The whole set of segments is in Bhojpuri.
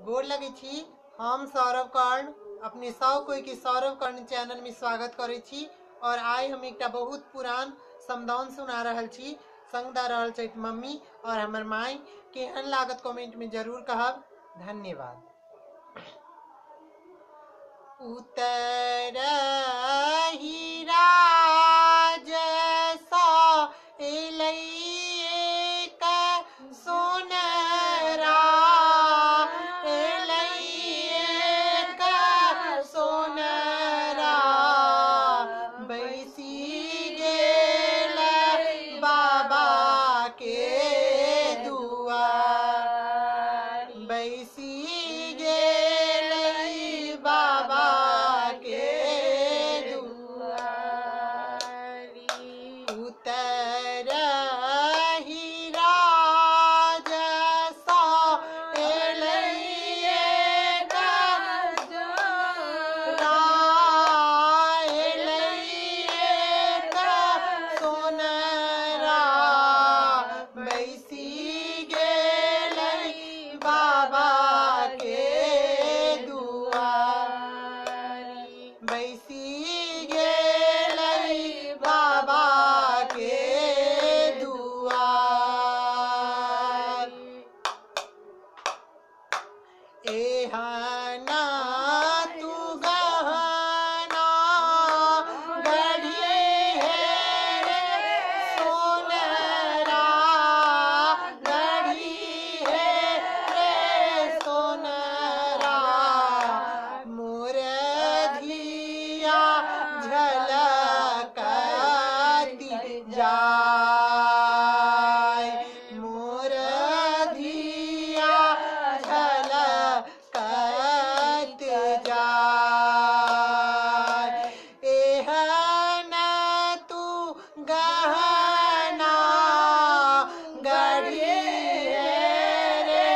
गोर लगे छी। हम सौरभ कर्ण अपने सब कोई के सौरभ कर्ण चैनल में स्वागत करे छी। और आय हम एक बहुत पुरान समदाउन सुना रहल छी। संग दा रहल छै मम्मी और हमर माई। केहन लागत कमेंट में जरूर कहब। धन्यवाद। उतरही राज सा एलैक सोनरा एलैक सोनरा बैसी गेल बाबा के दुआर बैसी गेल बाबा के दुआरी उतरही राज सा एलैक एलैक सोनरा बैसी गेल बाबा के दुआरी बैसी गेल बाबा के दुआरी एहना तू गहना गढ़ी है रे सोनरा गढ़ी है रे सोनरा मोर धिया झलकती जाय मोर धिया झलकत जाय एहन तू गहना गढ़ी है रे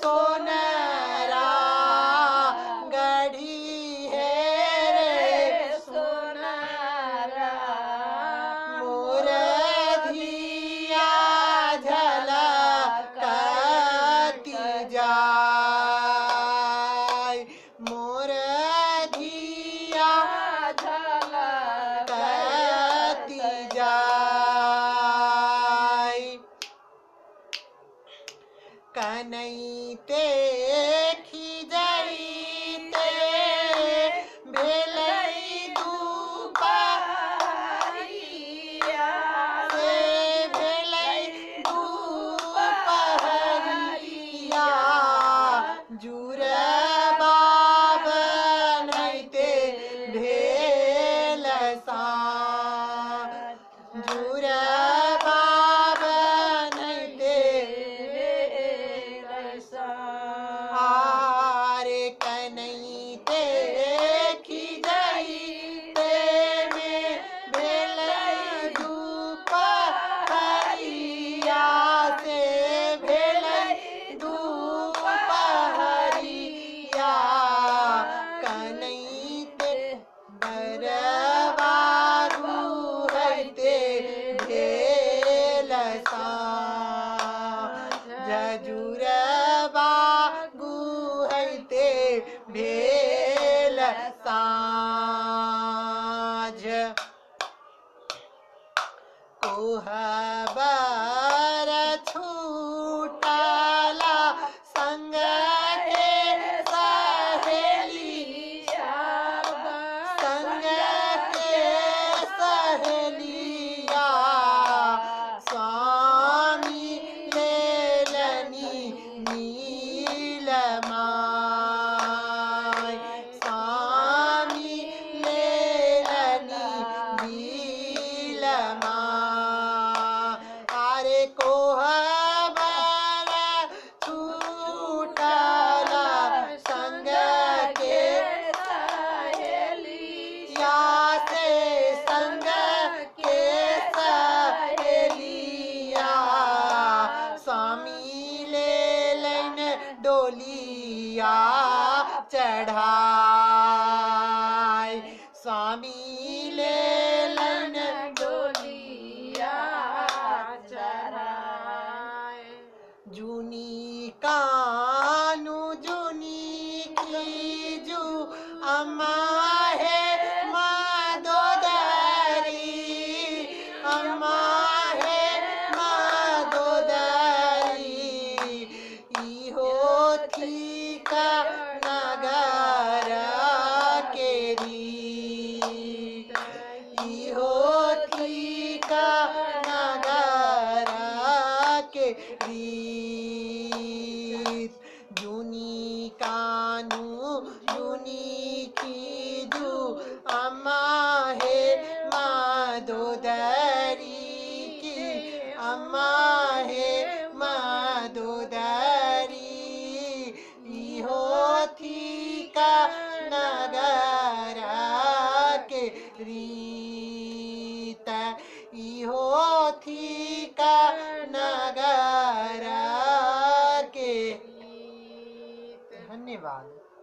सोनरा गढ़ी है रे सोनरा मोर धिया झलकती जाय मोर धिया झलकती जाय कनैते खिजैते भेलै दुपहरिया से भेलै दुपहरिया जुरबा बनैते भेल साँझ जुरबा बनैते भेल साँझ आरे कनैते खिजैते में भेलै दुपहरिया से भेलै दुपहरिया कनैते बरबारू हैते भेल साँझ जजुरबा गुहैते भेल साँझ कोहबर छूटला संग के सहेलिया संग के सहेलिया स्वामी लेलनी नीलमाय स्वामी लेलनी नीलमाय आरे कोहबर छूटला संग के सहेलिया से संग के सहेलिया स्वामी लेलन डोलिया चढ़ाय स्वामी लेलन डोलिया चढ़ाय जूनी कानू जूनी धन्यवाद।